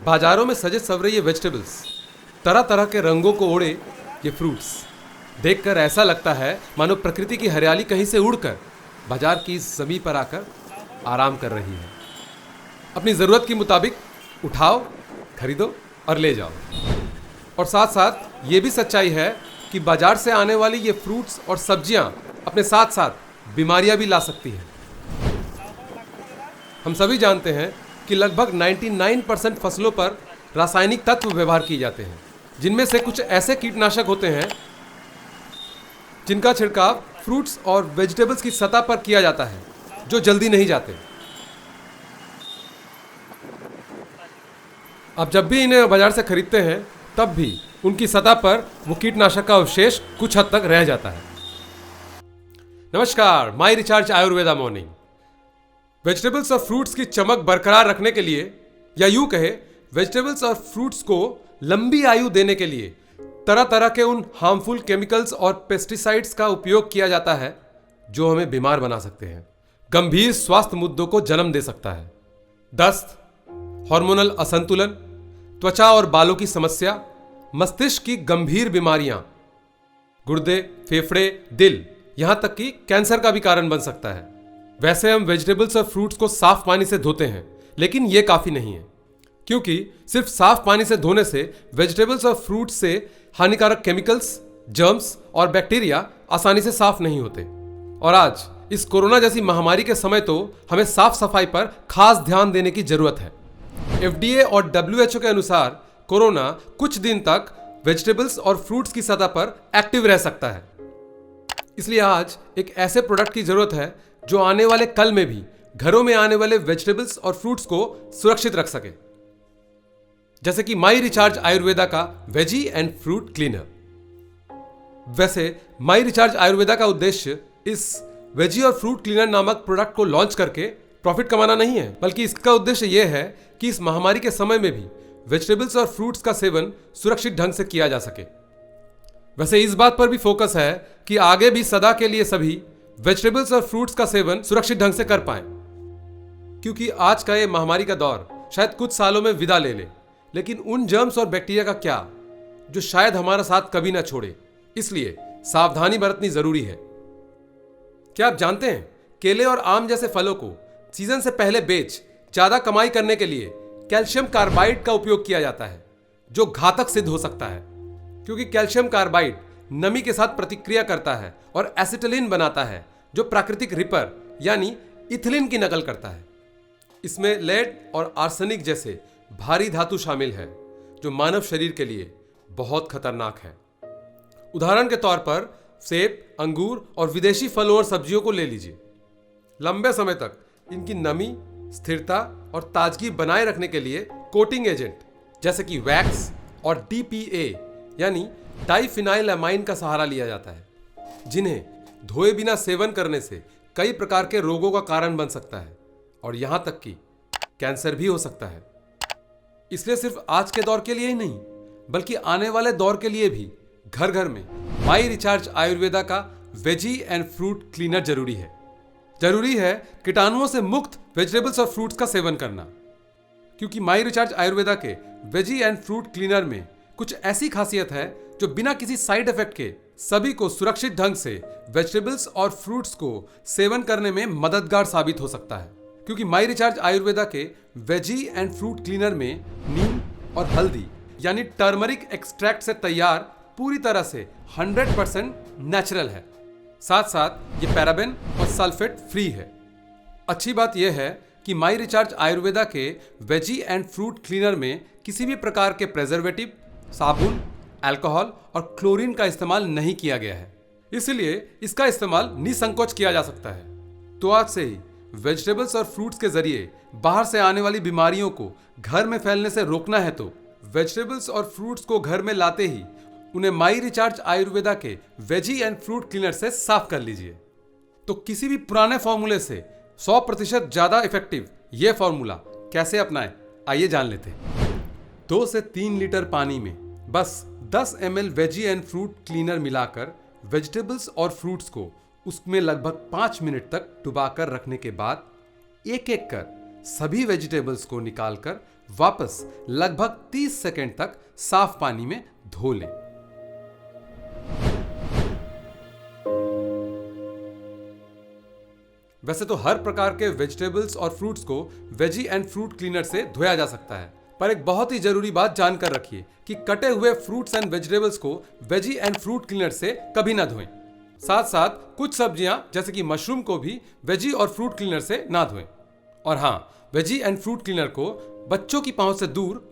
बाजारों में सजे सवरे ये वेजिटेबल्स, तरह तरह के रंगों को ओढ़े ये फ्रूट्स, देखकर ऐसा लगता है मानो प्रकृति की हरियाली कहीं से उड़कर बाजार की इस जमीन पर आकर आराम कर रही है। अपनी ज़रूरत के मुताबिक उठाओ, खरीदो और ले जाओ। और साथ साथ ये भी सच्चाई है कि बाजार से आने वाली ये फ्रूट्स और सब्जियां अपने साथ साथ बीमारियां भी ला सकती हैं। हम सभी जानते हैं कि लगभग 99% फसलों पर रासायनिक तत्व व्यवहार किए जाते हैं, जिनमें से कुछ ऐसे कीटनाशक होते हैं जिनका छिड़काव फ्रूट्स और वेजिटेबल्स की सतह पर किया जाता है, जो जल्दी नहीं जाते। अब जब भी इन्हें बाजार से खरीदते हैं तब भी उनकी सतह पर वो कीटनाशक का अवशेष कुछ हद तक रह जाता है। नमस्कार, माई रिचार्ज आयुर्वेदा मॉर्निंग। वेजिटेबल्स और फ्रूट्स की चमक बरकरार रखने के लिए, या यूं कहे वेजिटेबल्स और फ्रूट्स को लंबी आयु देने के लिए तरह तरह के उन हार्मफुल केमिकल्स और पेस्टिसाइड्स का उपयोग किया जाता है जो हमें बीमार बना सकते हैं, गंभीर स्वास्थ्य मुद्दों को जन्म दे सकता है। दस्त, हार्मोनल असंतुलन, त्वचा और बालों की समस्या, मस्तिष्क की गंभीर बीमारियां, गुर्दे, फेफड़े, दिल, यहां तक कि कैंसर का भी कारण बन सकता है। वैसे हम वेजिटेबल्स और फ्रूट्स को साफ पानी से धोते हैं, लेकिन यह काफी नहीं है, क्योंकि सिर्फ साफ पानी से धोने से वेजिटेबल्स और फ्रूट्स से हानिकारक केमिकल्स, जर्म्स और बैक्टीरिया आसानी से साफ नहीं होते। और आज इस कोरोना जैसी महामारी के समय तो हमें साफ सफाई पर खास ध्यान देने की जरूरत है। FDA और WHO के अनुसार कोरोना कुछ दिन तक वेजिटेबल्स और फ्रूट्स की सतह पर एक्टिव रह सकता है। इसलिए आज एक ऐसे प्रोडक्ट की जरूरत है जो आने वाले कल में भी घरों में आने वाले वेजिटेबल्स और फ्रूट्स को सुरक्षित रख सके, जैसे कि माई रिचार्ज आयुर्वेदा का वेजी एंड फ्रूट क्लीनर। वैसे माई रिचार्ज आयुर्वेदा का उद्देश्य इस वेजी और फ्रूट क्लीनर नामक प्रोडक्ट को लॉन्च करके प्रॉफिट कमाना नहीं है, बल्कि इसका उद्देश्य यह है कि इस महामारी के समय में भी वेजिटेबल्स और फ्रूट्स का सेवन सुरक्षित ढंग से किया जा सके। वैसे इस बात पर भी फोकस है कि आगे भी सदा के लिए सभी वेजिटेबल्स और फ्रूट्स का सेवन सुरक्षित ढंग से कर पाएं, क्योंकि आज का ये महामारी का दौर शायद कुछ सालों में विदा ले ले, लेकिन उन जर्म्स और बैक्टीरिया का क्या जो शायद हमारा साथ कभी ना छोड़े। इसलिए सावधानी बरतनी जरूरी है। क्या आप जानते हैं, केले और आम जैसे फलों को सीजन से पहले बेच ज्यादा कमाई करने के लिए कैल्शियम कार्बाइड का उपयोग किया जाता है, जो घातक सिद्ध हो सकता है, क्योंकि कैल्शियम कार्बाइड नमी के साथ प्रतिक्रिया करता है और एसिटिलीन बनाता है, जो प्राकृतिक रिपर यानी इथिलीन की नकल करता है। इसमें लेड और आर्सेनिक जैसे भारी धातु शामिल है, जो मानव शरीर के लिए बहुत खतरनाक है। उदाहरण के तौर पर सेब, अंगूर और विदेशी फलों और सब्जियों को ले लीजिए। लंबे समय तक इनकी नमी, स्थिरता और ताजगी बनाए रखने के लिए कोटिंग एजेंट जैसे कि वैक्स और DPA यानी डाइफिनाइलएमाइन का सहारा लिया जाता है, जिन्हें धोए बिना सेवन करने से कई प्रकार के रोगों का कारण बन सकता है और यहां तक कि कैंसर भी हो सकता है। इसलिए सिर्फ आज के दौर के लिए ही नहीं, बल्कि आने वाले दौर के लिए भी घर घर में माई रिचार्ज आयुर्वेदा का वेजी एंड फ्रूट क्लीनर जरूरी है। जरूरी है कीटाणुओं से मुक्त वेजिटेबल्स और फ्रूट्स का सेवन करना, क्योंकि माई रिचार्ज आयुर्वेदा के वेजी एंड फ्रूट क्लीनर में कुछ ऐसी खासियत है जो बिना किसी साइड इफेक्ट के सभी को सुरक्षित ढंग से वेजिटेबल्स और फ्रूट्स को सेवन करने में मददगार साबित हो सकता है। क्योंकि माई रिचार्ज आयुर्वेदा के वेजी एंड फ्रूट क्लीनर में नीम और हल्दी यानी टर्मरिक एक्सट्रैक्ट से तैयार पूरी तरह से 100% नेचुरल है। साथ साथ ये पैराबेन और सल्फेट फ्री है। अच्छी बात यह है कि माई रिचार्ज आयुर्वेदा के वेजी एंड फ्रूट क्लीनर में किसी भी प्रकार के प्रेजर्वेटिव, साबुन, अल्कोहल और क्लोरीन का इस्तेमाल नहीं किया गया है, इसलिए इसका इस्तेमाल निसंकोच किया जा सकता है। तो आज से ही वेजिटेबल्स और फ्रूट्स के जरिए बाहर से आने वाली बीमारियों को घर में फैलने से रोकना है तो वेजिटेबल्स और फ्रूट्स को घर में लाते ही उन्हें माई रिचार्ज आयुर्वेदा के वेजी एंड फ्रूट क्लीनर से साफ कर लीजिए। तो किसी भी पुराने फॉर्मूले से 100% ज्यादा इफेक्टिव यह फॉर्मूला कैसे अपनाएं, आइए जान लेते हैं। 2 से 3 लीटर पानी में बस 10 ml veggie and fruit cleaner मिलाकर वेजिटेबल्स और फ्रूट्स को उसमें लगभग 5 मिनट तक डुबाकर रखने के बाद एक एक कर सभी वेजिटेबल्स को निकालकर वापस लगभग 30 सेकंड तक साफ पानी में धो लें। वैसे तो हर प्रकार के वेजिटेबल्स और फ्रूट्स को वेजी एंड फ्रूट क्लीनर से धोया जा सकता है, पर एक बहुत ही जरूरी बात जानकर रखिए कि कटे हुए फ्रूट्स एंड वेजिटेबल्स को वेजी एंड फ्रूट क्लीनर से कभी ना धोएं। साथ साथ कुछ सब्जियां जैसे कि मशरूम को भी वेजी और फ्रूट क्लीनर से ना धोएं। और हाँ, वेजी एंड फ्रूट क्लीनर को बच्चों की पहुंच से दूर,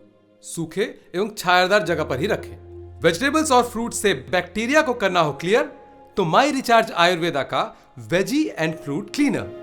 सूखे एवं छायादार जगह पर ही रखें। वेजिटेबल्स और फ्रूट से बैक्टीरिया को करना हो क्लियर, तो माई रिचार्ज आयुर्वेदा का वेजी एंड फ्रूट क्लीनर